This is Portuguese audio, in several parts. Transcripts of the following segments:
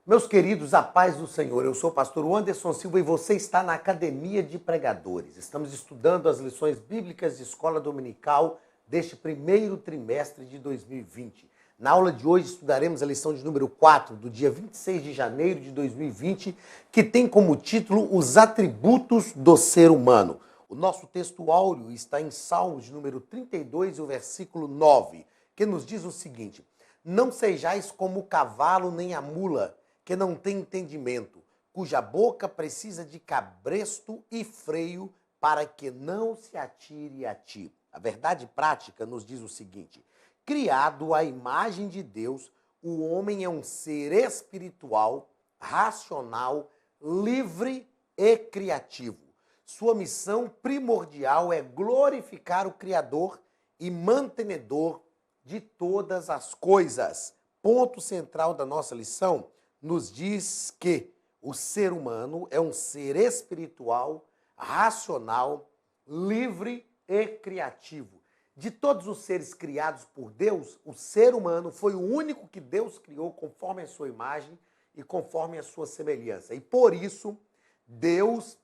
Meus queridos, a paz do Senhor. Eu sou o pastor Anderson Silva e você está na Academia de Pregadores. Estamos estudando as lições bíblicas de escola dominical deste primeiro trimestre de 2020. Na aula de hoje estudaremos a lição de número 4, do dia 26 de janeiro de 2020, que tem como título Os Atributos do Ser Humano. O nosso texto áureo está em Salmos de número 32, o versículo 9, que nos diz o seguinte: Não sejais como o cavalo nem a mula, que não tem entendimento, cuja boca precisa de cabresto e freio para que não se atire a ti. A verdade prática nos diz o seguinte: criado à imagem de Deus, o homem é um ser espiritual, racional, livre e criativo. Sua missão primordial é glorificar o Criador e mantenedor de todas as coisas. Ponto central da nossa lição nos diz que o ser humano é um ser espiritual, racional, livre e criativo. De todos os seres criados por Deus, o ser humano foi o único que Deus criou conforme a sua imagem e conforme a sua semelhança. E por isso, Deus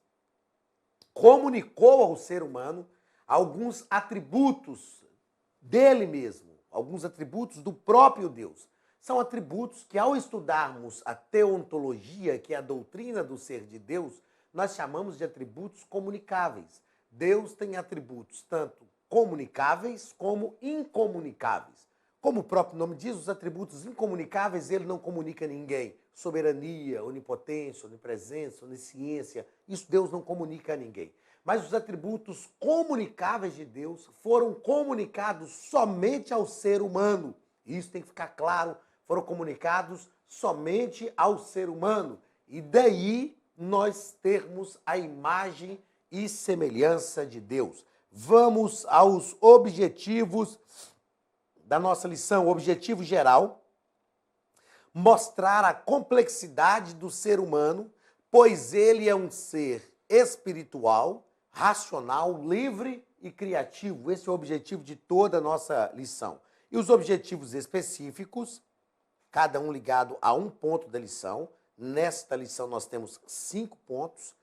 comunicou ao ser humano alguns atributos dele mesmo, alguns atributos do próprio Deus. São atributos que, ao estudarmos a teontologia, que é a doutrina do ser de Deus, nós chamamos de atributos comunicáveis. Deus tem atributos tanto comunicáveis como incomunicáveis. Como o próprio nome diz, os atributos incomunicáveis, ele não comunica a ninguém. Soberania, onipotência, onipresença, onisciência, isso Deus não comunica a ninguém. Mas os atributos comunicáveis de Deus foram comunicados somente ao ser humano. Isso tem que ficar claro, foram comunicados somente ao ser humano. E daí nós termos a imagem e semelhança de Deus. Vamos aos objetivos da nossa lição. O objetivo geral: mostrar a complexidade do ser humano, pois ele é um ser espiritual, racional, livre e criativo. Esse é o objetivo de toda a nossa lição. E os objetivos específicos, cada um ligado a um ponto da lição. Nesta lição nós temos 5 pontos.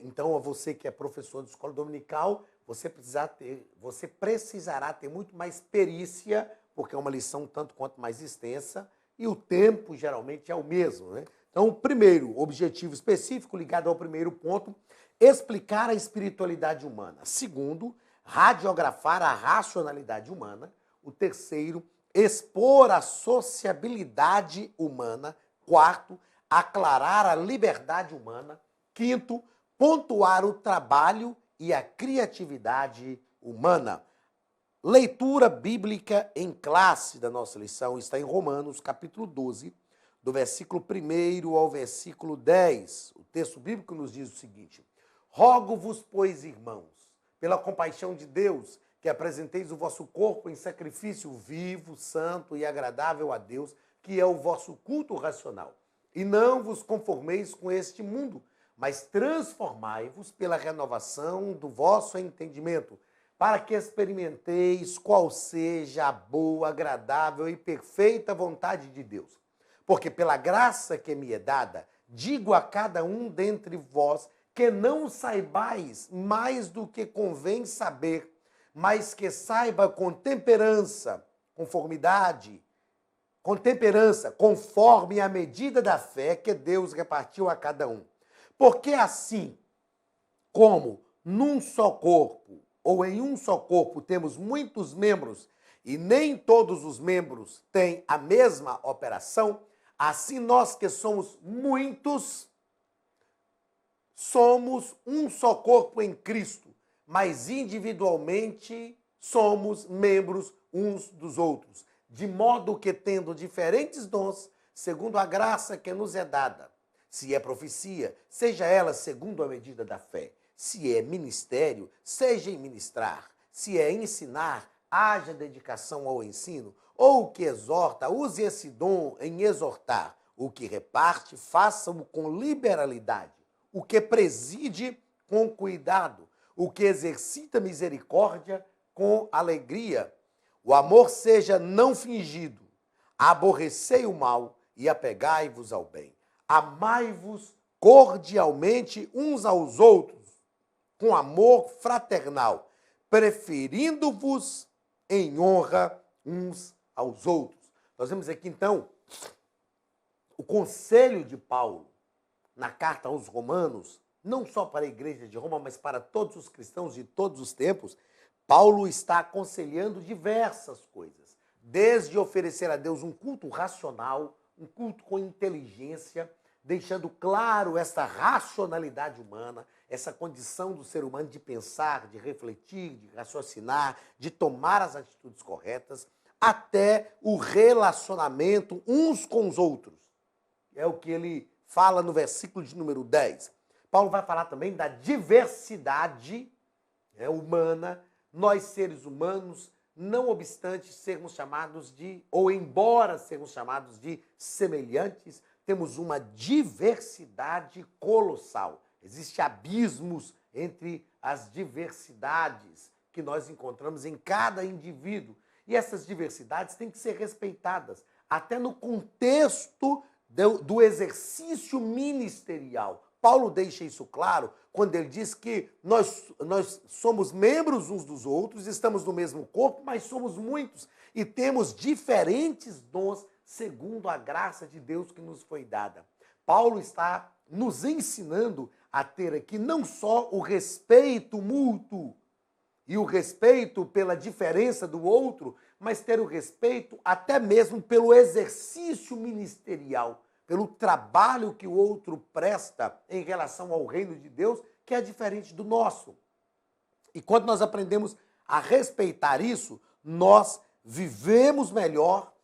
Então, a você que é professor de escola dominical, você precisará ter muito mais perícia, porque é uma lição tanto quanto mais extensa, e o tempo geralmente é o mesmo, né? Então, o primeiro objetivo específico, ligado ao primeiro ponto, explicar a espiritualidade humana. Segundo, radiografar a racionalidade humana. O terceiro, expor a sociabilidade humana. Quarto, aclarar a liberdade humana. Quinto, pontuar o trabalho e a criatividade humana. Leitura bíblica em classe da nossa lição está em Romanos, capítulo 12, do versículo 1 ao versículo 10. O texto bíblico nos diz o seguinte: Rogo-vos, pois, irmãos, pela compaixão de Deus, que apresenteis o vosso corpo em sacrifício vivo, santo e agradável a Deus, que é o vosso culto racional. E não vos conformeis com este mundo, mas transformai-vos pela renovação do vosso entendimento, para que experimenteis qual seja a boa, agradável e perfeita vontade de Deus. Porque pela graça que me é dada, digo a cada um dentre vós que não saibais mais do que convém saber, mas que saiba com temperança, conforme a medida da fé que Deus repartiu a cada um. Porque assim como num só corpo, ou em um só corpo, temos muitos membros, e nem todos os membros têm a mesma operação, assim nós que somos muitos, somos um só corpo em Cristo, mas individualmente somos membros uns dos outros, de modo que, tendo diferentes dons, segundo a graça que nos é dada, se é profecia, seja ela segundo a medida da fé, se é ministério, seja em ministrar, se é ensinar, haja dedicação ao ensino, ou o que exorta, use esse dom em exortar, o que reparte, faça-o com liberalidade, o que preside com cuidado, o que exercita misericórdia com alegria. O amor seja não fingido, aborrecei o mal e apegai-vos ao bem. amai-vos cordialmente uns aos outros, com amor fraternal, preferindo-vos em honra uns aos outros. Nós vemos aqui, então, o conselho de Paulo na carta aos Romanos, não só para a igreja de Roma, mas para todos os cristãos de todos os tempos. Paulo está aconselhando diversas coisas, desde oferecer a Deus um culto racional, um culto com inteligência, deixando claro essa racionalidade humana, essa condição do ser humano de pensar, de refletir, de raciocinar, de tomar as atitudes corretas, até o relacionamento uns com os outros. É o que ele fala no versículo de número 10. Paulo vai falar também da diversidade humana. Nós, seres humanos, não obstante sermos chamados de, ou embora sermos chamados de semelhantes, temos uma diversidade colossal. Existem abismos entre as diversidades que nós encontramos em cada indivíduo. E essas diversidades têm que ser respeitadas, até no contexto do exercício ministerial. Paulo deixa isso claro quando ele diz que nós somos membros uns dos outros, estamos no mesmo corpo, mas somos muitos e temos diferentes dons segundo a graça de Deus que nos foi dada. Paulo está nos ensinando a ter aqui não só o respeito mútuo e o respeito pela diferença do outro, mas ter o respeito até mesmo pelo exercício ministerial, pelo trabalho que o outro presta em relação ao reino de Deus, que é diferente do nosso. E quando nós aprendemos a respeitar isso, nós vivemos melhor,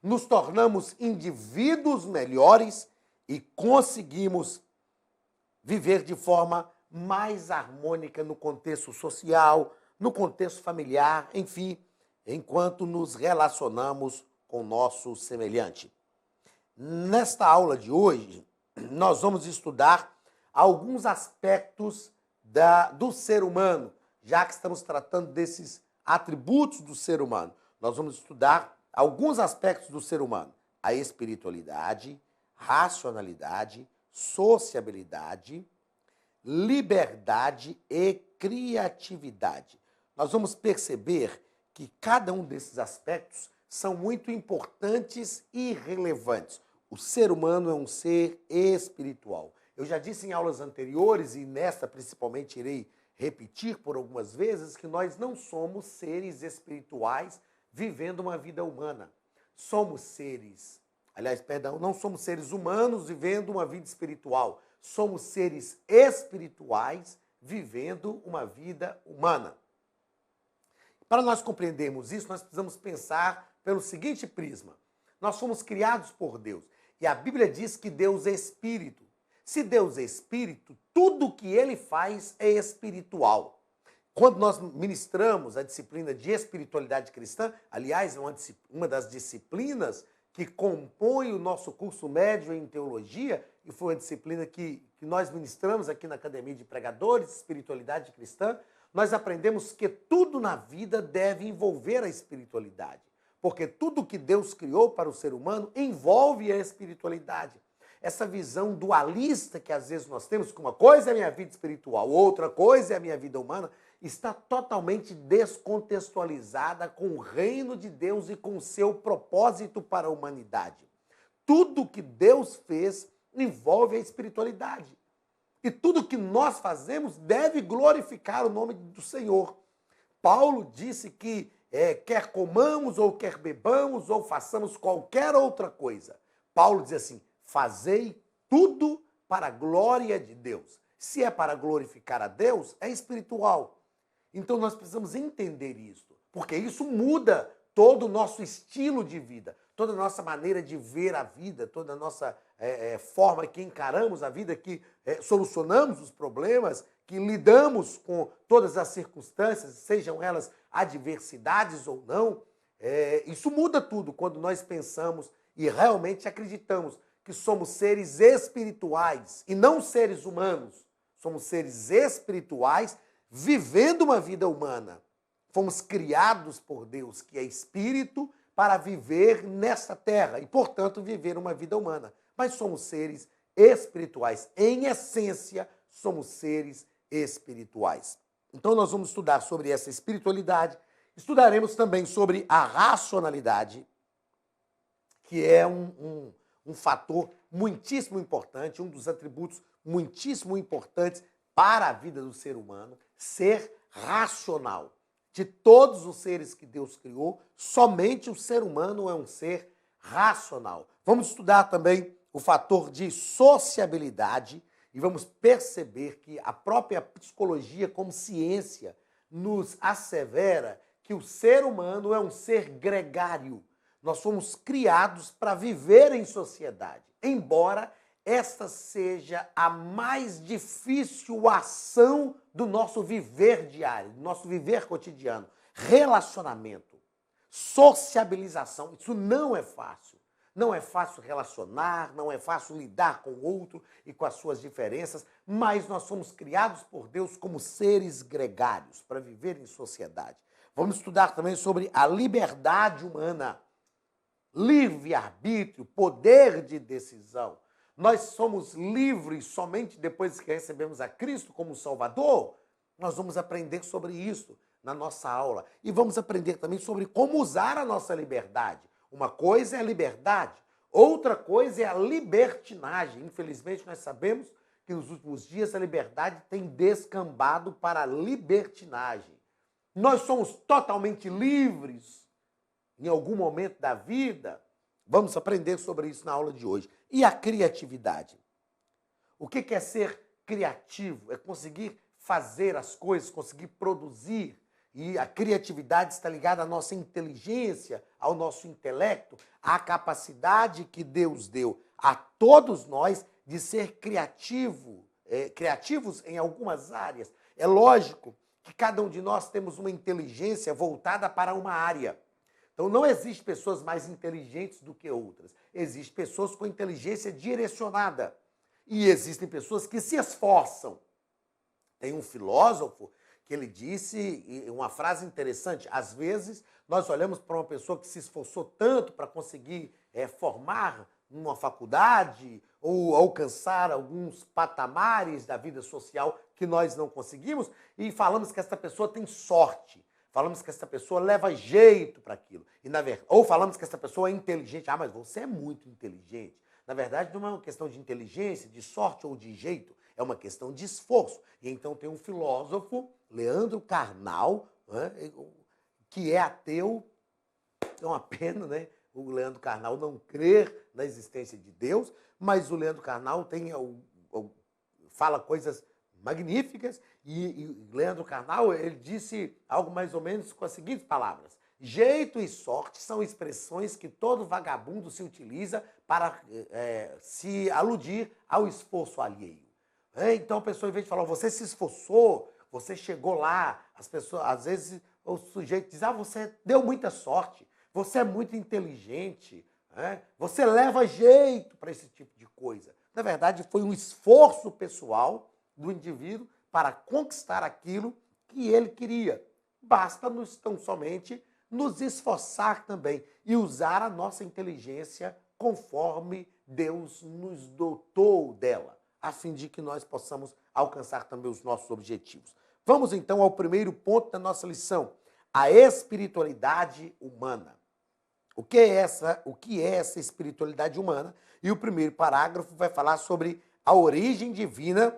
nos tornamos indivíduos melhores e conseguimos viver de forma mais harmônica no contexto social, no contexto familiar, enfim, enquanto nos relacionamos com o nosso semelhante. Nesta aula de hoje, nós vamos estudar alguns aspectos do ser humano, já que estamos tratando desses atributos do ser humano. Nós vamos estudar alguns aspectos do ser humano: a espiritualidade, racionalidade, sociabilidade, liberdade e criatividade. Nós vamos perceber que cada um desses aspectos são muito importantes e relevantes. O ser humano é um ser espiritual. Eu já disse em aulas anteriores, e nesta principalmente irei repetir por algumas vezes, que nós não somos seres espirituais vivendo uma vida humana. Não somos seres humanos vivendo uma vida espiritual. Somos seres espirituais vivendo uma vida humana. Para nós compreendermos isso, nós precisamos pensar pelo seguinte prisma: nós fomos criados por Deus. E a Bíblia diz que Deus é espírito. Se Deus é espírito, tudo que ele faz é espiritual. Quando nós ministramos a disciplina de espiritualidade cristã, aliás, uma das disciplinas que compõe o nosso curso médio em teologia, e foi uma disciplina que nós ministramos aqui na Academia de Pregadores, Espiritualidade Cristã, nós aprendemos que tudo na vida deve envolver a espiritualidade. Porque tudo que Deus criou para o ser humano envolve a espiritualidade. Essa visão dualista que às vezes nós temos, que uma coisa é a minha vida espiritual, outra coisa é a minha vida humana, está totalmente descontextualizada com o reino de Deus e com o seu propósito para a humanidade. Tudo que Deus fez envolve a espiritualidade. E tudo que nós fazemos deve glorificar o nome do Senhor. Paulo disse que quer comamos ou quer bebamos ou façamos qualquer outra coisa. Paulo diz assim: fazei tudo para a glória de Deus. Se é para glorificar a Deus, é espiritual. Então nós precisamos entender isso, porque isso muda todo o nosso estilo de vida, toda a nossa maneira de ver a vida, toda a nossa forma que encaramos a vida, que solucionamos os problemas, que lidamos com todas as circunstâncias, sejam elas adversidades ou não. Isso muda tudo quando nós pensamos e realmente acreditamos que somos seres espirituais e não seres humanos. Somos seres espirituais vivendo uma vida humana. Fomos criados por Deus, que é espírito, para viver nessa terra e, portanto, viver uma vida humana. Mas somos seres espirituais. Em essência, somos seres espirituais. Então nós vamos estudar sobre essa espiritualidade, estudaremos também sobre a racionalidade, que é um fator muitíssimo importante, um dos atributos muitíssimo importantes para a vida do ser humano, ser racional. De todos os seres que Deus criou, somente o ser humano é um ser racional. Vamos estudar também o fator de sociabilidade e vamos perceber que a própria psicologia como ciência nos assevera que o ser humano é um ser gregário. Nós fomos criados para viver em sociedade, embora esta seja a mais difícil ação do nosso viver diário, do nosso viver cotidiano. Relacionamento, sociabilização, isso não é fácil. Não é fácil relacionar, não é fácil lidar com o outro e com as suas diferenças, mas nós somos criados por Deus como seres gregários, para viver em sociedade. Vamos estudar também sobre a liberdade humana, livre-arbítrio, poder de decisão. Nós somos livres somente depois que recebemos a Cristo como Salvador. Nós vamos aprender sobre isso na nossa aula. E vamos aprender também sobre como usar a nossa liberdade. Uma coisa é a liberdade, outra coisa é a libertinagem. Infelizmente, nós sabemos que nos últimos dias a liberdade tem descambado para a libertinagem. Nós somos totalmente livres em algum momento da vida. Vamos aprender sobre isso na aula de hoje. E a criatividade? O que é ser criativo? É conseguir fazer as coisas, conseguir produzir. E a criatividade está ligada à nossa inteligência, ao nosso intelecto, à capacidade que Deus deu a todos nós de ser criativos em algumas áreas. É lógico que cada um de nós temos uma inteligência voltada para uma área. Então, não existe pessoas mais inteligentes do que outras. Existem pessoas com inteligência direcionada. E existem pessoas que se esforçam. Tem um filósofo que ele disse uma frase interessante. Às vezes, nós olhamos para uma pessoa que se esforçou tanto para conseguir formar numa faculdade ou alcançar alguns patamares da vida social que nós não conseguimos e falamos que essa pessoa tem sorte. Falamos que essa pessoa leva jeito para aquilo. Ou falamos que essa pessoa é inteligente. Ah, mas você é muito inteligente. Na verdade, não é uma questão de inteligência, de sorte ou de jeito. É uma questão de esforço. E então tem um filósofo, Leandro Carnal, né, que é ateu. É uma pena, né? O Leandro Carnal não crer na existência de Deus, mas o Leandro Carnal fala coisas magníficas e Leandro Carnal ele disse algo mais ou menos com as seguintes palavras: jeito e sorte são expressões que todo vagabundo se utiliza para se aludir ao esforço alheio. Então a pessoa, em vez de falar, você se esforçou, você chegou lá, as pessoas, às vezes o sujeito diz, você deu muita sorte, você é muito inteligente, você leva jeito para esse tipo de coisa. Na verdade, foi um esforço pessoal do indivíduo para conquistar aquilo que ele queria. Basta-nos tão somente nos esforçar também e usar a nossa inteligência conforme Deus nos dotou dela, a fim de que nós possamos alcançar também os nossos objetivos. Vamos então ao primeiro ponto da nossa lição, a espiritualidade humana. O que é essa espiritualidade humana? E o primeiro parágrafo vai falar sobre a origem divina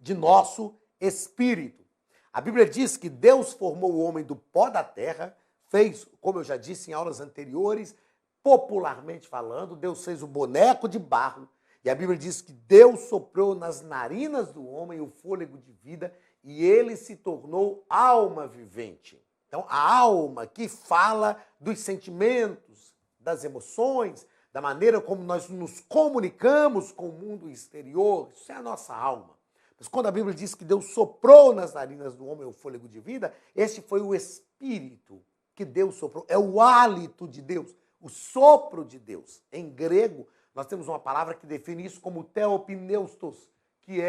de nosso espírito. A Bíblia diz que Deus formou o homem do pó da terra, fez, como eu já disse em aulas anteriores, popularmente falando, Deus fez o boneco de barro, e a Bíblia diz que Deus soprou nas narinas do homem o fôlego de vida e ele se tornou alma vivente. Então, a alma que fala dos sentimentos, das emoções, da maneira como nós nos comunicamos com o mundo exterior, isso é a nossa alma. Mas quando a Bíblia diz que Deus soprou nas narinas do homem o fôlego de vida, esse foi o espírito que Deus soprou, é o hálito de Deus, o sopro de Deus. Em grego, nós temos uma palavra que define isso como theopneustos, que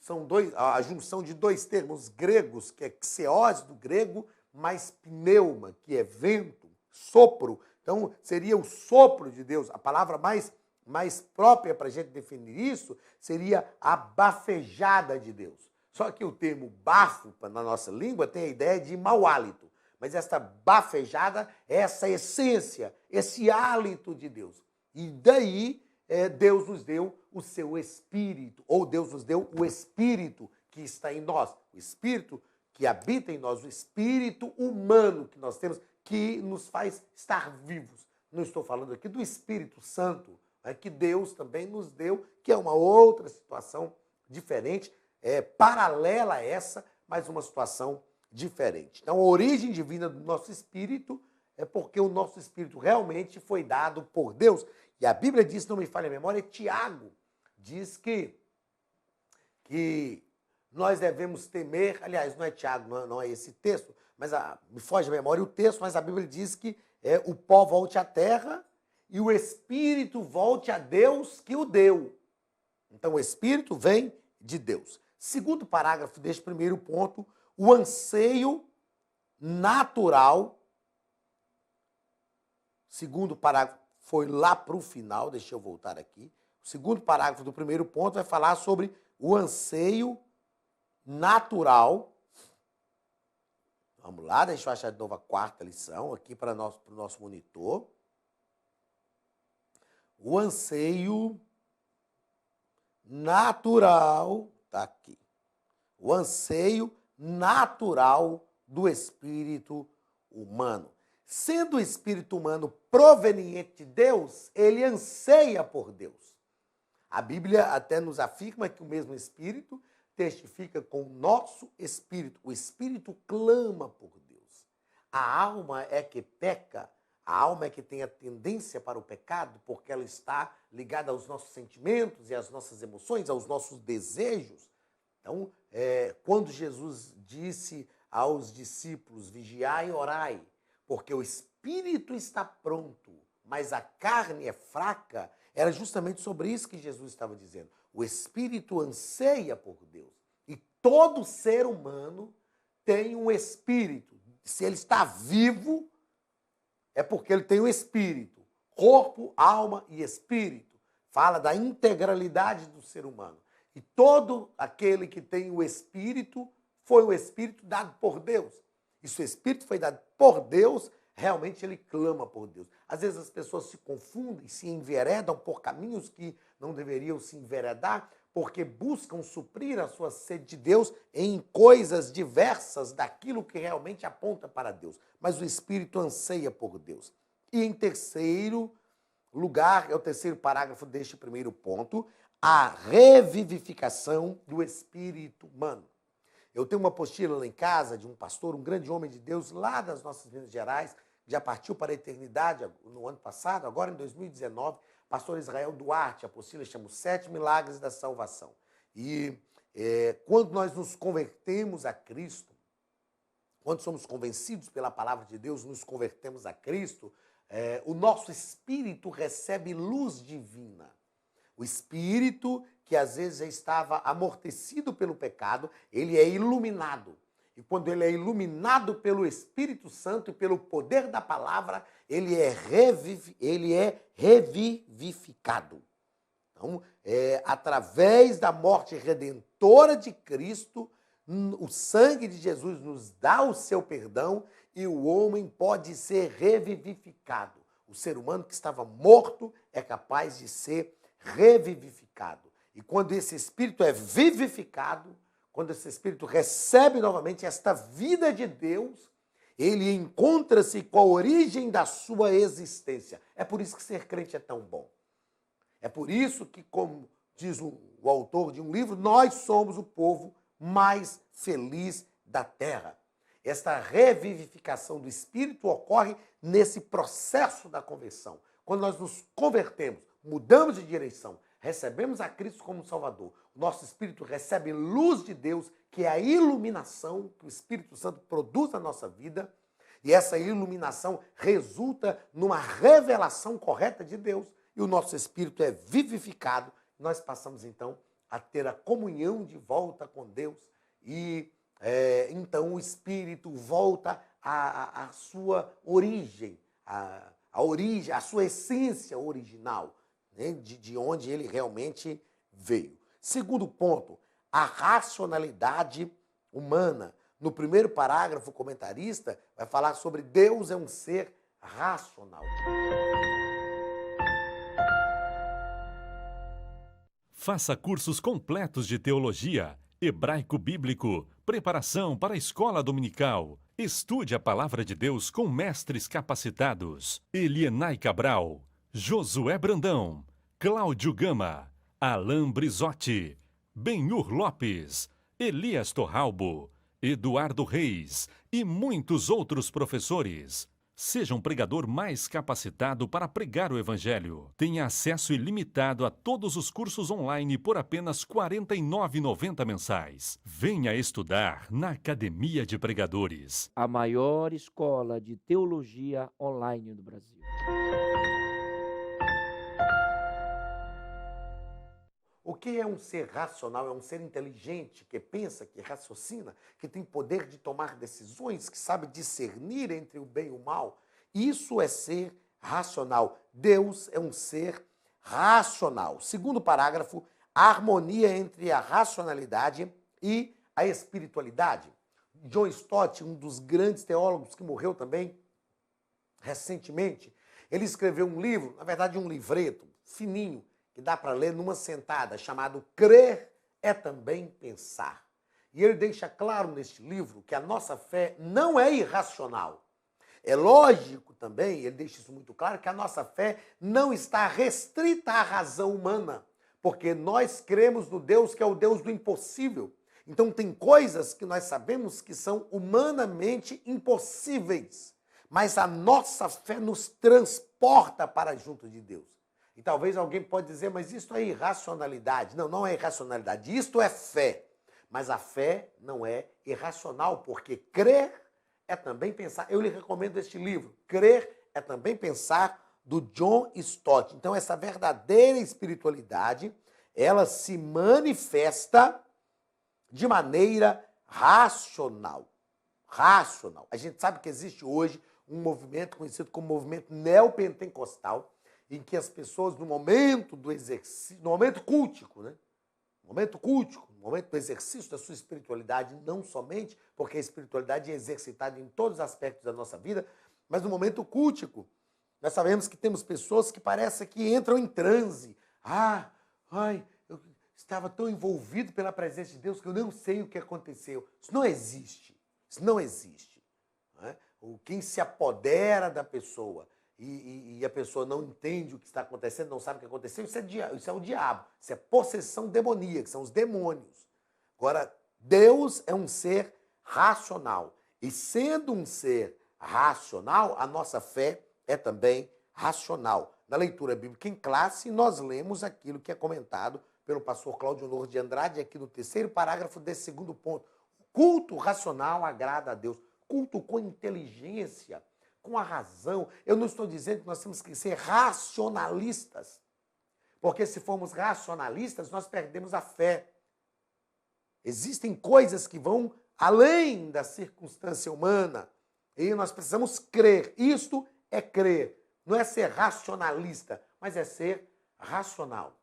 são a junção de dois termos gregos, que é xeos do grego, mais pneuma, que é vento, sopro. Então, seria o sopro de Deus, a palavra mais mais própria para a gente definir isso seria a bafejada de Deus. Só que o termo bafo, na nossa língua, tem a ideia de mau hálito. Mas essa bafejada é essa essência, esse hálito de Deus. E daí Deus nos deu o seu Espírito, ou Deus nos deu o Espírito que está em nós. O Espírito que habita em nós, o Espírito humano que nós temos, que nos faz estar vivos. Não estou falando aqui do Espírito Santo, que Deus também nos deu, que é uma outra situação diferente, paralela a essa, mas uma situação diferente. Então, a origem divina do nosso espírito é porque o nosso espírito realmente foi dado por Deus. E a Bíblia diz, não me falha a memória, Tiago diz que nós devemos temer, aliás, não é Tiago, não é esse texto, mas me foge a memória o texto, mas a Bíblia diz que o pó volte à terra e o espírito volte a Deus que o deu. Então, o espírito vem de Deus. Segundo parágrafo deste primeiro ponto, o anseio natural. Segundo parágrafo foi lá para o final, deixa eu voltar aqui. O segundo parágrafo do primeiro ponto vai falar sobre o anseio natural. Vamos lá, deixa eu achar de novo a quarta lição aqui para o nosso monitor. O anseio natural, está aqui. O anseio natural do espírito humano. Sendo o espírito humano proveniente de Deus, ele anseia por Deus. A Bíblia até nos afirma que o mesmo espírito testifica com o nosso espírito. O espírito clama por Deus. A alma é que peca, a alma é que tem a tendência para o pecado, porque ela está ligada aos nossos sentimentos e às nossas emoções, aos nossos desejos. Então, quando Jesus disse aos discípulos, vigiai e orai, porque o espírito está pronto, mas a carne é fraca, era justamente sobre isso que Jesus estava dizendo. O espírito anseia por Deus. E todo ser humano tem um espírito. Se ele está vivo, é porque ele tem um espírito. Corpo, alma e espírito. Fala da integralidade do ser humano. E todo aquele que tem o espírito, foi o espírito dado por Deus. E se o espírito foi dado por Deus, realmente ele clama por Deus. Às vezes as pessoas se confundem, se enveredam por caminhos que não deveriam se enveredar, porque buscam suprir a sua sede de Deus em coisas diversas daquilo que realmente aponta para Deus. Mas o espírito anseia por Deus. E em terceiro lugar, é o terceiro parágrafo deste primeiro ponto, a revivificação do espírito humano. Eu tenho uma apostila lá em casa de um pastor, um grande homem de Deus, lá das nossas Minas Gerais, já partiu para a eternidade no ano passado, agora em 2019, pastor Israel Duarte. A apostila chama Os 7 Milagres da Salvação. E quando nós nos convertemos a Cristo, quando somos convencidos pela palavra de Deus, nos convertemos a Cristo, o nosso espírito recebe luz divina. O espírito, que às vezes já estava amortecido pelo pecado, ele é iluminado. E quando ele é iluminado pelo Espírito Santo e pelo poder da palavra, ele é revivificado. Então, através da morte redentora de Cristo, o sangue de Jesus nos dá o seu perdão e o homem pode ser revivificado. O ser humano que estava morto é capaz de ser revivificado. E quando esse espírito é vivificado, quando esse espírito recebe novamente esta vida de Deus, ele encontra-se com a origem da sua existência. É por isso que ser crente é tão bom. É por isso que, como diz o autor de um livro, nós somos o povo mais feliz da terra. Esta revivificação do espírito ocorre nesse processo da conversão. Quando nós nos convertemos, mudamos de direção, recebemos a Cristo como Salvador, o nosso espírito recebe luz de Deus, que é a iluminação que o Espírito Santo produz na nossa vida, e essa iluminação resulta numa revelação correta de Deus, e o nosso espírito é vivificado, nós passamos então a ter a comunhão de volta com Deus, e então o espírito volta à sua origem, a sua essência original. né, de onde ele realmente veio. Segundo ponto, a racionalidade humana. No primeiro parágrafo, o comentarista vai falar sobre Deus é um ser racional. Faça cursos completos de teologia, hebraico bíblico, preparação para a escola dominical. Estude a palavra de Deus com mestres capacitados. Elienay Cabral, Josué Brandão, Cláudio Gama, Alain Brizotti, Benhur Lopes, Elias Torralbo, Eduardo Reis e muitos outros professores. Seja um pregador mais capacitado para pregar o Evangelho. Tenha acesso ilimitado a todos os cursos online por apenas R$ 49,90 mensais. Venha estudar na Academia de Pregadores. A maior escola de teologia online do Brasil. O que é um ser racional? É um ser inteligente, que pensa, que raciocina, que tem poder de tomar decisões, que sabe discernir entre o bem e o mal. Isso é ser racional. Deus é um ser racional. Segundo parágrafo, a harmonia entre a racionalidade e a espiritualidade. John Stott, um dos grandes teólogos que morreu também recentemente, ele escreveu um livro, na verdade um livreto, fininho, que dá para ler numa sentada, chamado Crer é Também Pensar. E ele deixa claro neste livro que a nossa fé não é irracional. É lógico também, ele deixa isso muito claro, que a nossa fé não está restrita à razão humana, porque nós cremos no Deus que é o Deus do impossível. Então tem coisas que nós sabemos que são humanamente impossíveis, mas a nossa fé nos transporta para junto de Deus. E talvez alguém pode dizer, mas isso é irracionalidade. Não, não é irracionalidade. Isto é fé. Mas a fé não é irracional, porque crer é também pensar. Eu lhe recomendo este livro, Crer é Também Pensar, do John Stott. Então, essa verdadeira espiritualidade, ela se manifesta de maneira racional. Racional. A gente sabe que existe hoje um movimento conhecido como movimento neopentecostal, em que as pessoas, no momento do exercício, no momento cultico, né? No momento do exercício da sua espiritualidade, não somente, porque a espiritualidade é exercitada em todos os aspectos da nossa vida, mas no momento cultico, nós sabemos que temos pessoas que parece que entram em transe. Eu estava tão envolvido pela presença de Deus que eu não sei o que aconteceu. Isso não existe. Isso não existe. Né? Quem se apodera da pessoa e a pessoa não entende o que está acontecendo, não sabe o que aconteceu, isso é o diabo. Isso é possessão demoníaca, são os demônios. Agora, Deus é um ser racional. E sendo um ser racional, a nossa fé é também racional. Na leitura bíblica em classe, nós lemos aquilo que é comentado pelo pastor Cláudio Honor de Andrade, aqui no terceiro parágrafo desse segundo ponto. Culto racional agrada a Deus. Culto com inteligência, com a razão. Eu não estou dizendo que nós temos que ser racionalistas, porque se formos racionalistas, nós perdemos a fé. Existem coisas que vão além da circunstância humana e nós precisamos crer. Isto é crer. Não é ser racionalista, mas é ser racional.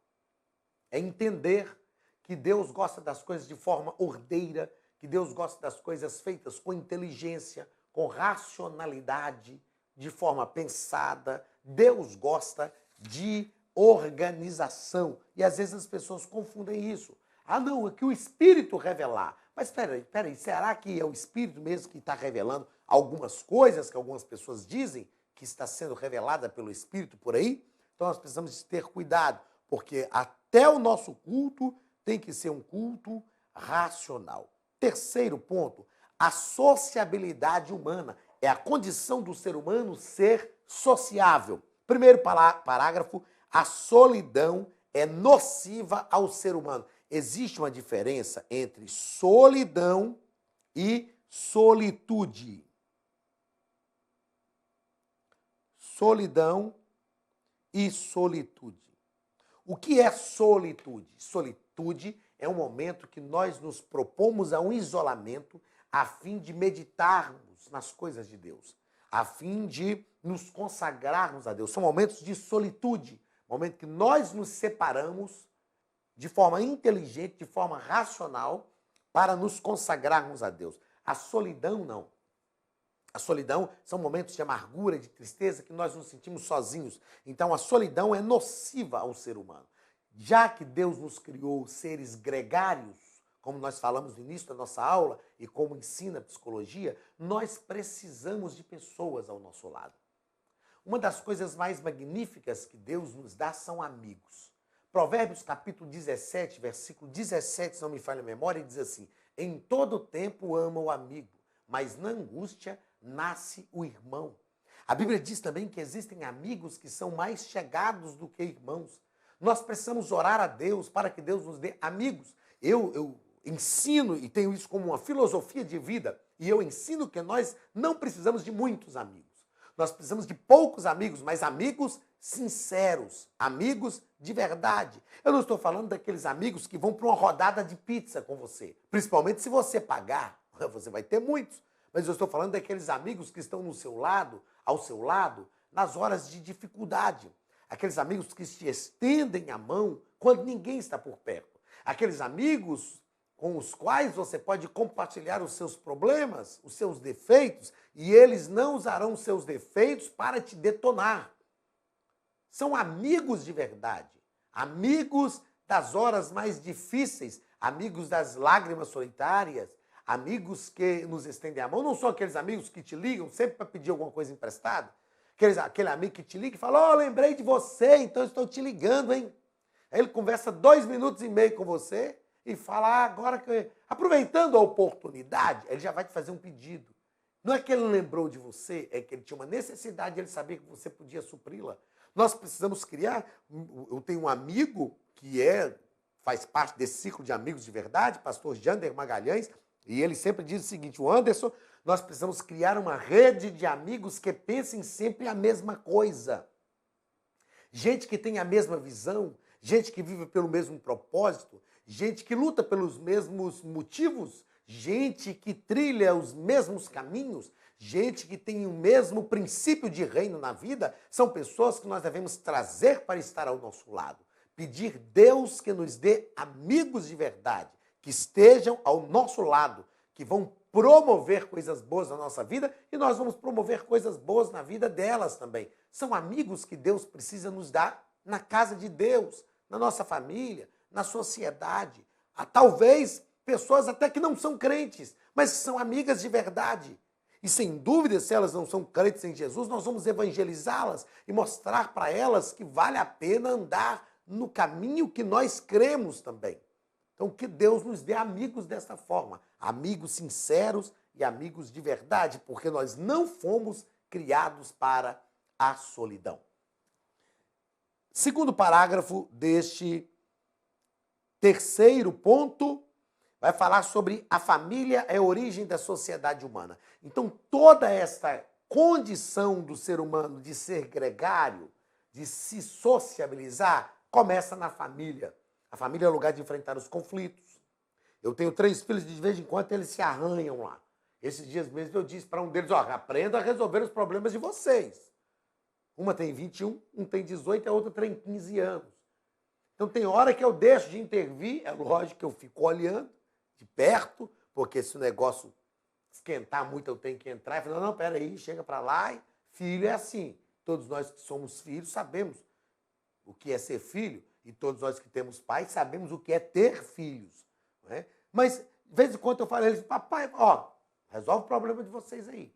É entender que Deus gosta das coisas de forma ordeira, que Deus gosta das coisas feitas com inteligência, com racionalidade, de forma pensada. Deus gosta de organização. E às vezes as pessoas confundem isso. Não, é que o Espírito revelar. Mas espera aí, será que é o Espírito mesmo que está revelando algumas coisas que algumas pessoas dizem que está sendo revelada pelo Espírito por aí? Então nós precisamos ter cuidado, porque até o nosso culto tem que ser um culto racional. Terceiro ponto, a sociabilidade humana. É a condição do ser humano ser sociável. Primeiro parágrafo, a solidão é nociva ao ser humano. Existe uma diferença entre solidão e solitude. Solidão e solitude. O que é solitude? Solitude é um momento que nós nos propomos a um isolamento a fim de meditarmos nas coisas de Deus, a fim de nos consagrarmos a Deus. São momentos de solitude, momento que nós nos separamos de forma inteligente, de forma racional, para nos consagrarmos a Deus. A solidão, não. A solidão são momentos de amargura, de tristeza, que nós nos sentimos sozinhos. Então, a solidão é nociva ao ser humano. Já que Deus nos criou seres gregários, como nós falamos no início da nossa aula e como ensina a psicologia, nós precisamos de pessoas ao nosso lado. Uma das coisas mais magníficas que Deus nos dá são amigos. Provérbios capítulo 17, versículo 17, se não me falha a memória, diz assim: em todo tempo ama o amigo, mas na angústia nasce o irmão. A Bíblia diz também que existem amigos que são mais chegados do que irmãos. Nós precisamos orar a Deus para que Deus nos dê amigos. Eu ensino e tenho isso como uma filosofia de vida, e eu ensino que nós não precisamos de muitos amigos. Nós precisamos de poucos amigos, mas amigos sinceros, amigos de verdade. Eu não estou falando daqueles amigos que vão para uma rodada de pizza com você, principalmente se você pagar, você vai ter muitos. Mas eu estou falando daqueles amigos que estão no seu lado, ao seu lado, nas horas de dificuldade. Aqueles amigos que te estendem a mão quando ninguém está por perto. Aqueles amigos com os quais você pode compartilhar os seus problemas, os seus defeitos, e eles não usarão os seus defeitos para te detonar. São amigos de verdade, amigos das horas mais difíceis, amigos das lágrimas solitárias, amigos que nos estendem a mão. Não são aqueles amigos que te ligam sempre para pedir alguma coisa emprestada. Aquele amigo que te liga e fala: lembrei de você, então estou te ligando, hein? Aí ele conversa 2 minutos e meio com você e fala: agora que... aproveitando a oportunidade, ele já vai te fazer um pedido. Não é que ele lembrou de você, é que ele tinha uma necessidade, ele sabia que você podia supri-la. Nós precisamos criar... Eu tenho um amigo que faz parte desse ciclo de amigos de verdade, pastor Jander Magalhães, e ele sempre diz o seguinte: o Anderson, nós precisamos criar uma rede de amigos que pensem sempre a mesma coisa. Gente que tem a mesma visão, gente que vive pelo mesmo propósito, gente que luta pelos mesmos motivos, gente que trilha os mesmos caminhos, gente que tem o mesmo princípio de reino na vida. São pessoas que nós devemos trazer para estar ao nosso lado. Pedir Deus que nos dê amigos de verdade, que estejam ao nosso lado, que vão promover coisas boas na nossa vida e nós vamos promover coisas boas na vida delas também. São amigos que Deus precisa nos dar na casa de Deus, na nossa família, na sociedade. Talvez pessoas até que não são crentes, mas que são amigas de verdade. E sem dúvida, se elas não são crentes em Jesus, nós vamos evangelizá-las e mostrar para elas que vale a pena andar no caminho que nós cremos também. Então, que Deus nos dê amigos dessa forma, amigos sinceros e amigos de verdade, porque nós não fomos criados para a solidão. Segundo parágrafo deste terceiro ponto, vai falar sobre a família é a origem da sociedade humana. Então, toda essa condição do ser humano de ser gregário, de se sociabilizar, começa na família. A família é o lugar de enfrentar os conflitos. Eu tenho 3 filhos e de vez em quando eles se arranham lá. Esses dias mesmo eu disse para um deles: aprenda a resolver os problemas de vocês. Uma tem 21, um tem 18 e a outra tem 15 anos. Então tem hora que eu deixo de intervir, é lógico que eu fico olhando de perto, porque se o negócio esquentar muito eu tenho que entrar e falar: não, peraí, chega para lá. Filho é assim. Todos nós que somos filhos sabemos o que é ser filho. E todos nós que temos pais sabemos o que é ter filhos. Não é? Mas, de vez em quando, eu falo a eles: papai, resolve o problema de vocês aí.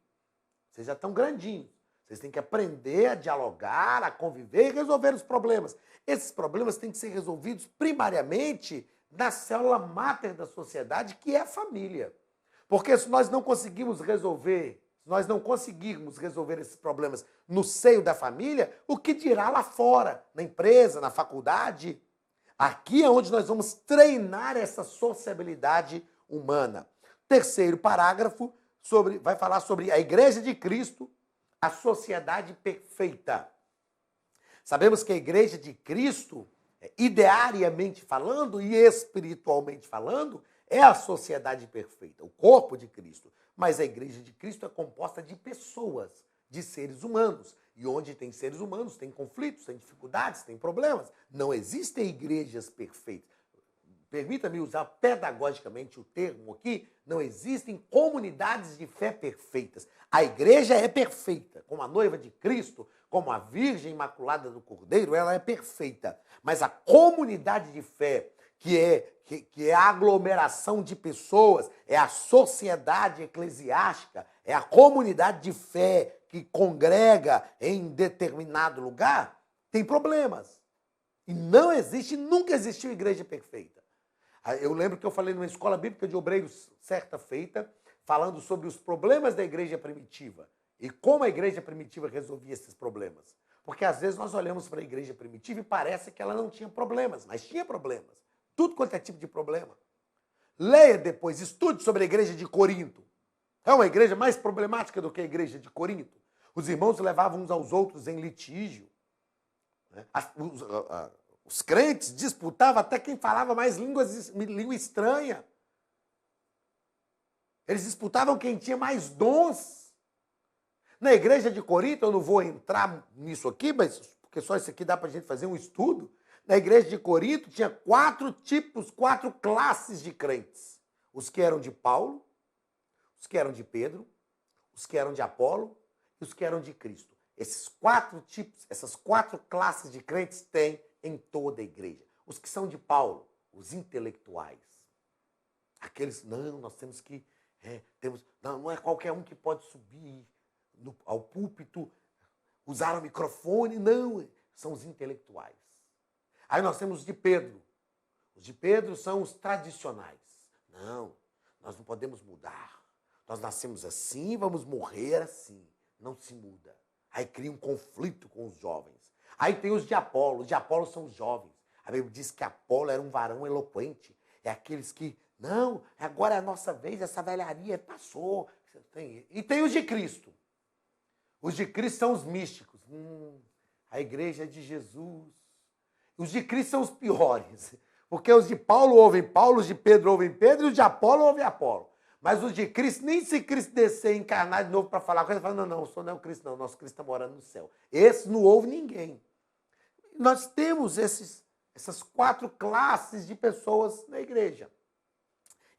Vocês já estão grandinhos. Vocês têm que aprender a dialogar, a conviver e resolver os problemas. Esses problemas têm que ser resolvidos primariamente na célula máter da sociedade, que é a família. Porque se nós não conseguirmos resolver esses problemas no seio da família, o que dirá lá fora, na empresa, na faculdade? Aqui é onde nós vamos treinar essa sociabilidade humana. Terceiro parágrafo vai falar sobre a Igreja de Cristo, a sociedade perfeita. Sabemos que a Igreja de Cristo, ideariamente falando e espiritualmente falando, é a sociedade perfeita, o corpo de Cristo. Mas a Igreja de Cristo é composta de pessoas, de seres humanos. E onde tem seres humanos, tem conflitos, tem dificuldades, tem problemas. Não existem igrejas perfeitas. Permita-me usar pedagogicamente o termo aqui, não existem comunidades de fé perfeitas. A igreja é perfeita, como a noiva de Cristo, como a Virgem Imaculada do Cordeiro, ela é perfeita. Mas a comunidade de fé, que é a aglomeração de pessoas, é a sociedade eclesiástica, é a comunidade de fé que congrega em determinado lugar, tem problemas. E não existe, nunca existiu igreja perfeita. Eu lembro que eu falei numa escola bíblica de obreiros certa feita, falando sobre os problemas da igreja primitiva e como a igreja primitiva resolvia esses problemas. Porque às vezes nós olhamos para a igreja primitiva e parece que ela não tinha problemas, mas tinha problemas. Tudo quanto é tipo de problema. Leia depois, estude sobre a igreja de Corinto. É uma igreja mais problemática do que a igreja de Corinto. Os irmãos levavam uns aos outros em litígio. Né? Os crentes disputavam até quem falava mais língua estranha. Eles disputavam quem tinha mais dons. Na igreja de Corinto, eu não vou entrar nisso aqui, mas porque só isso aqui dá para a gente fazer um estudo. Na igreja de Corinto tinha 4 tipos, 4 classes de crentes. Os que eram de Paulo, os que eram de Pedro, os que eram de Apolo e os que eram de Cristo. Esses 4 tipos, essas 4 classes de crentes tem em toda a igreja. Os que são de Paulo, os intelectuais. Aqueles, não, nós temos que... não é qualquer um que pode subir ao púlpito, usar o microfone, não. São os intelectuais. Aí nós temos os de Pedro. Os de Pedro são os tradicionais. Não, nós não podemos mudar. Nós nascemos assim, vamos morrer assim. Não se muda. Aí cria um conflito com os jovens. Aí tem os de Apolo. Os de Apolo são os jovens. A Bíblia diz que Apolo era um varão eloquente. É aqueles que, não, agora é a nossa vez, essa velharia passou. E tem os de Cristo. Os de Cristo são os místicos. A igreja de Jesus. Os de Cristo são os piores. Porque os de Paulo ouvem Paulo, os de Pedro ouvem Pedro e os de Apolo ouvem Apolo. Mas os de Cristo, nem se Cristo descer encarnar de novo para falar coisa, fala, não, o senhor não é o Cristo, não, nosso Cristo está morando no céu. Esse não ouve ninguém. Nós temos essas 4 classes de pessoas na igreja.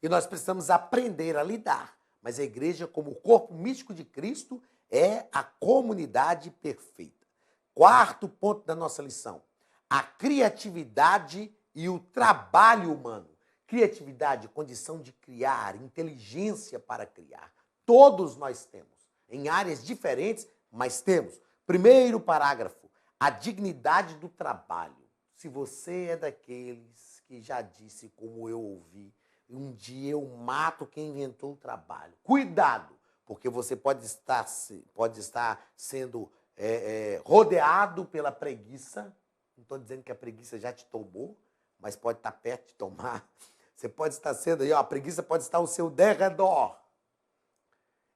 E nós precisamos aprender a lidar. Mas a igreja, como o corpo místico de Cristo, é a comunidade perfeita. 4º ponto da nossa lição. A criatividade e o trabalho humano. Criatividade, condição de criar, inteligência para criar. Todos nós temos, em áreas diferentes, mas temos. Primeiro parágrafo, a dignidade do trabalho. Se você é daqueles que já disse, como eu ouvi, um dia eu mato quem inventou o trabalho. Cuidado, porque você pode estar sendo rodeado pela preguiça. Não estou dizendo que a preguiça já te tomou, mas pode estar perto de tomar. Você pode estar sendo aí, a preguiça pode estar ao seu derredor.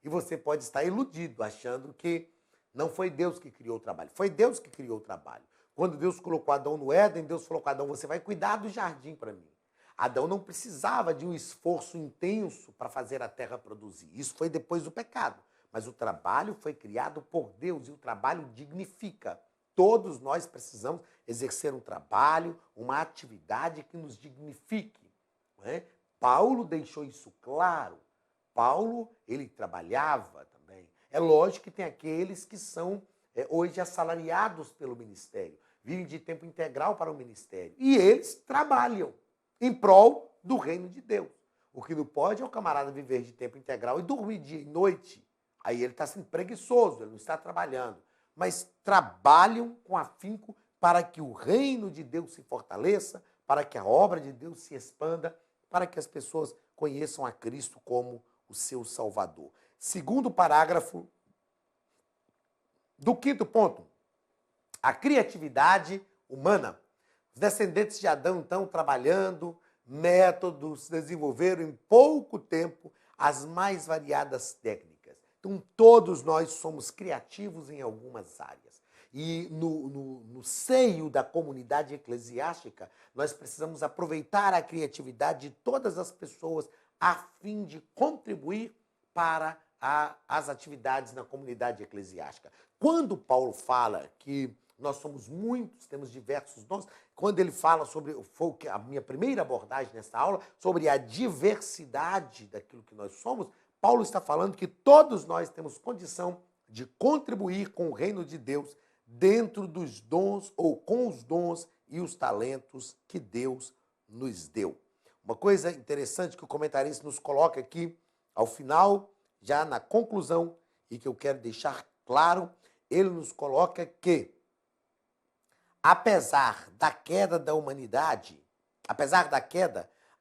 E você pode estar iludido, achando que não foi Deus que criou o trabalho. Foi Deus que criou o trabalho. Quando Deus colocou Adão no Éden, Deus falou com Adão, você vai cuidar do jardim para mim. Adão não precisava de um esforço intenso para fazer a terra produzir. Isso foi depois do pecado. Mas o trabalho foi criado por Deus e o trabalho dignifica. Todos nós precisamos exercer um trabalho, uma atividade que nos dignifique. Não é? Paulo deixou isso claro. Paulo, ele trabalhava também. É lógico que tem aqueles que são hoje assalariados pelo ministério, vivem de tempo integral para o ministério. E eles trabalham em prol do reino de Deus. O que não pode é o camarada viver de tempo integral e dormir dia e noite. Aí ele está sendo preguiçoso, ele não está trabalhando. Mas trabalham com afinco para que o reino de Deus se fortaleça, para que a obra de Deus se expanda, para que as pessoas conheçam a Cristo como o seu Salvador. Segundo parágrafo do 5º ponto, a criatividade humana. Os descendentes de Adão estão trabalhando, métodos, desenvolveram em pouco tempo as mais variadas técnicas. Então, todos nós somos criativos em algumas áreas. E no seio da comunidade eclesiástica, nós precisamos aproveitar a criatividade de todas as pessoas a fim de contribuir para às atividades na comunidade eclesiástica. Quando Paulo fala que nós somos muitos, temos diversos dons, quando ele fala sobre, foi a minha primeira abordagem nessa aula, sobre a diversidade daquilo que nós somos, Paulo está falando que todos nós temos condição de contribuir com o reino de Deus dentro dos dons ou com os dons e os talentos que Deus nos deu. Uma coisa interessante que o comentarista nos coloca aqui, ao final, já na conclusão, e que eu quero deixar claro, ele nos coloca que, apesar da queda da humanidade,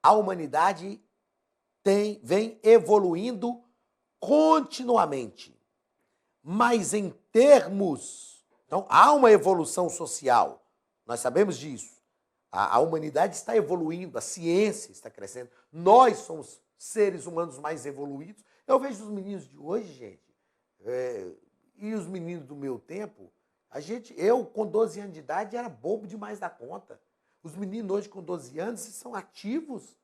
a humanidade vem evoluindo continuamente. Mas em termos... Então, há uma evolução social, nós sabemos disso. A humanidade está evoluindo, a ciência está crescendo. Nós somos seres humanos mais evoluídos. Eu vejo os meninos de hoje, gente, e os meninos do meu tempo, eu com 12 anos de idade era bobo demais da conta. Os meninos hoje com 12 anos são ativos.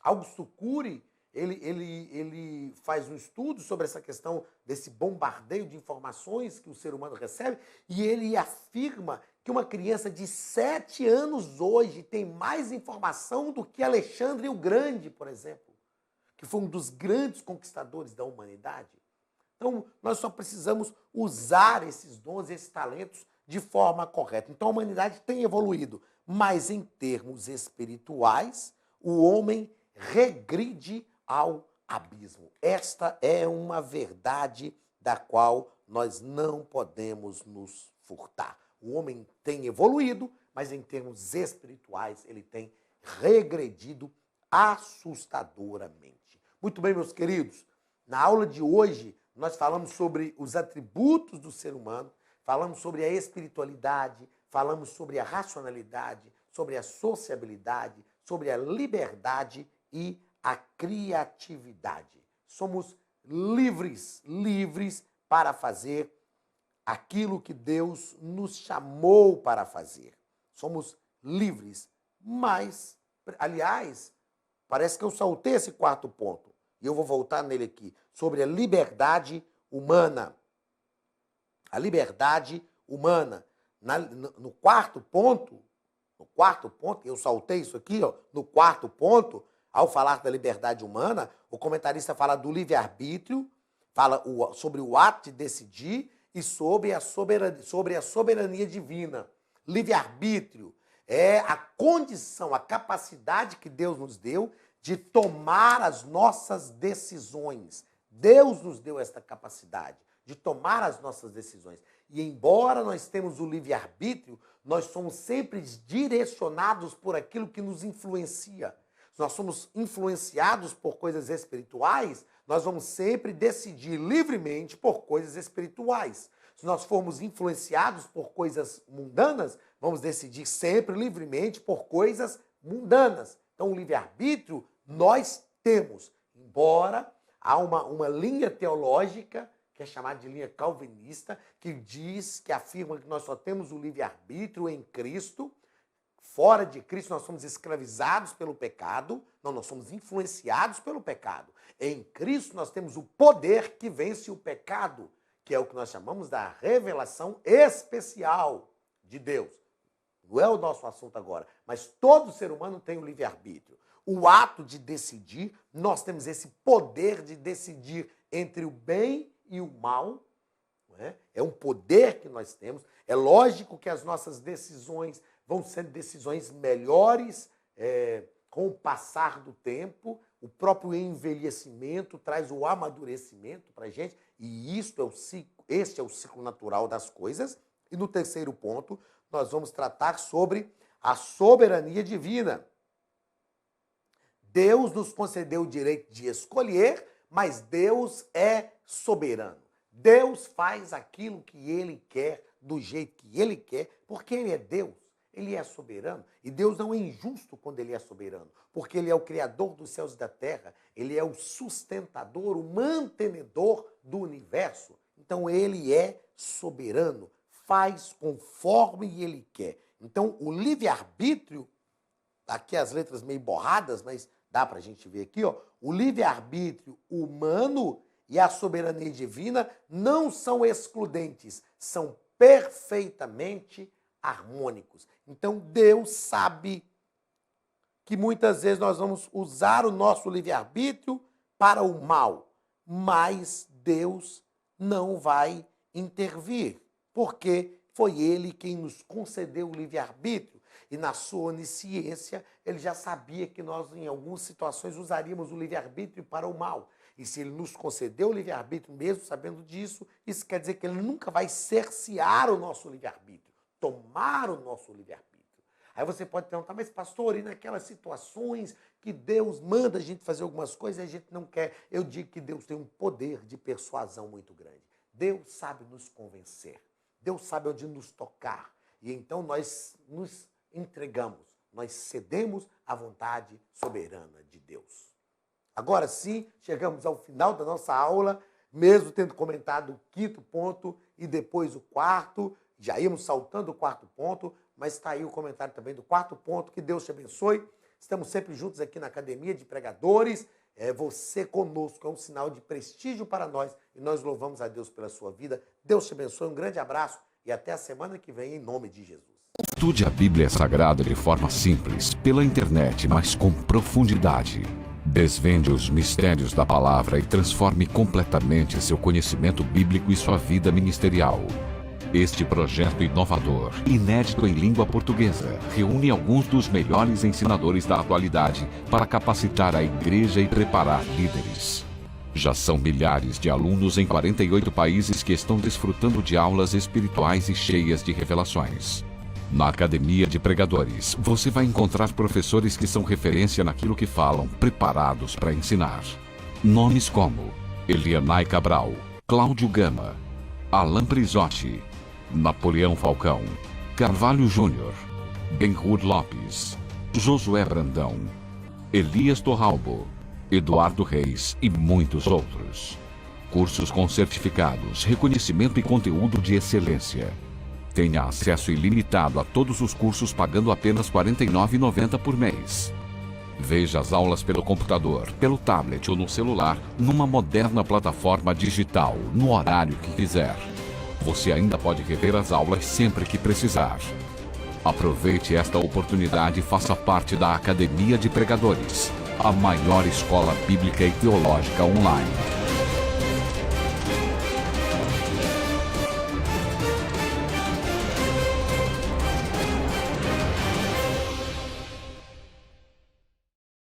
Augusto Cury, ele faz um estudo sobre essa questão desse bombardeio de informações que o ser humano recebe e ele afirma que uma criança de 7 anos hoje tem mais informação do que Alexandre o Grande, por exemplo, que foi um dos grandes conquistadores da humanidade. Então, nós só precisamos usar esses dons, esses talentos de forma correta. Então, a humanidade tem evoluído, mas em termos espirituais, o homem regride ao abismo. Esta é uma verdade da qual nós não podemos nos furtar. O homem tem evoluído, mas em termos espirituais ele tem regredido assustadoramente. Muito bem, meus queridos, na aula de hoje nós falamos sobre os atributos do ser humano, falamos sobre a espiritualidade, falamos sobre a racionalidade, sobre a sociabilidade, sobre a liberdade e a criatividade. Somos livres para fazer aquilo que Deus nos chamou para fazer. Somos livres, mas, aliás, parece que eu saltei esse quarto ponto, e eu vou voltar nele aqui, sobre a liberdade humana. A liberdade humana. No quarto ponto, eu saltei isso aqui, no quarto ponto, ao falar da liberdade humana, o comentarista fala do livre-arbítrio, fala sobre o ato de decidir e sobre a soberania divina. Livre-arbítrio é a condição, a capacidade que Deus nos deu de tomar as nossas decisões. Deus nos deu esta capacidade de tomar as nossas decisões. E embora nós temos o livre-arbítrio, nós somos sempre direcionados por aquilo que nos influencia. Se nós somos influenciados por coisas espirituais, nós vamos sempre decidir livremente por coisas espirituais. Se nós formos influenciados por coisas mundanas, vamos decidir sempre livremente por coisas mundanas. Então, o livre-arbítrio nós temos, embora há uma linha teológica, que é chamada de linha calvinista, que afirma que nós só temos o livre-arbítrio em Cristo. Fora de Cristo, nós somos escravizados pelo pecado. Não, nós somos influenciados pelo pecado. Em Cristo, nós temos o poder que vence o pecado, que é o que nós chamamos da revelação especial de Deus. Não é o nosso assunto agora, mas todo ser humano tem o livre-arbítrio. O ato de decidir, nós temos esse poder de decidir entre o bem e o mal. Não é? É um poder que nós temos. É lógico que as nossas decisões vão sendo decisões melhores com o passar do tempo. O próprio envelhecimento traz o amadurecimento para a gente, e este é o ciclo natural das coisas. E no terceiro ponto, nós vamos tratar sobre a soberania divina. Deus nos concedeu o direito de escolher, mas Deus é soberano. Deus faz aquilo que Ele quer, do jeito que Ele quer, porque Ele é Deus. Ele é soberano, e Deus não é injusto quando Ele é soberano, porque Ele é o Criador dos céus e da terra, Ele é o sustentador, o mantenedor do universo. Então, Ele é soberano, faz conforme Ele quer. Então, o livre-arbítrio, aqui as letras meio borradas, mas dá para a gente ver aqui, o livre-arbítrio humano, e a soberania divina não são excludentes, são perfeitamente harmônicos. Então Deus sabe que muitas vezes nós vamos usar o nosso livre-arbítrio para o mal, mas Deus não vai intervir, porque foi Ele quem nos concedeu o livre-arbítrio. E na sua onisciência, Ele já sabia que nós, em algumas situações, usaríamos o livre-arbítrio para o mal. E se Ele nos concedeu o livre-arbítrio, mesmo sabendo disso, isso quer dizer que Ele nunca vai cercear o nosso livre-arbítrio, tomar o nosso livre-arbítrio. Aí você pode perguntar, mas pastor, e naquelas situações que Deus manda a gente fazer algumas coisas e a gente não quer? Eu digo que Deus tem um poder de persuasão muito grande. Deus sabe nos convencer. Deus sabe onde nos tocar. E então nós nos entregamos, nós cedemos à vontade soberana de Deus. Agora sim, chegamos ao final da nossa aula, mesmo tendo comentado o 5º ponto e depois o 4º, já íamos saltando o 4º ponto, mas está aí o comentário também do 4º ponto. Que Deus te abençoe. Estamos sempre juntos aqui na Academia de Pregadores. Você conosco é um sinal de prestígio para nós e nós louvamos a Deus pela sua vida. Deus te abençoe, um grande abraço e até a semana que vem, em nome de Jesus. Estude a Bíblia Sagrada de forma simples, pela internet, mas com profundidade. Desvende os mistérios da palavra e transforme completamente seu conhecimento bíblico e sua vida ministerial. Este projeto inovador, inédito em língua portuguesa, reúne alguns dos melhores ensinadores da atualidade para capacitar a igreja e preparar líderes. Já são milhares de alunos em 48 países que estão desfrutando de aulas espirituais e cheias de revelações. Na Academia de Pregadores, você vai encontrar professores que são referência naquilo que falam, preparados para ensinar. Nomes como Elianai Cabral, Cláudio Gama, Alan Prisotti, Napoleão Falcão, Carvalho Júnior, Benhur Lopes, Josué Brandão, Elias Torralbo, Eduardo Reis e muitos outros. Cursos com certificados, reconhecimento e conteúdo de excelência. Tenha acesso ilimitado a todos os cursos pagando apenas R$ 49,90 por mês. Veja as aulas pelo computador, pelo tablet ou no celular, numa moderna plataforma digital, no horário que quiser. Você ainda pode rever as aulas sempre que precisar. Aproveite esta oportunidade e faça parte da Academia de Pregadores, a maior escola bíblica e teológica online.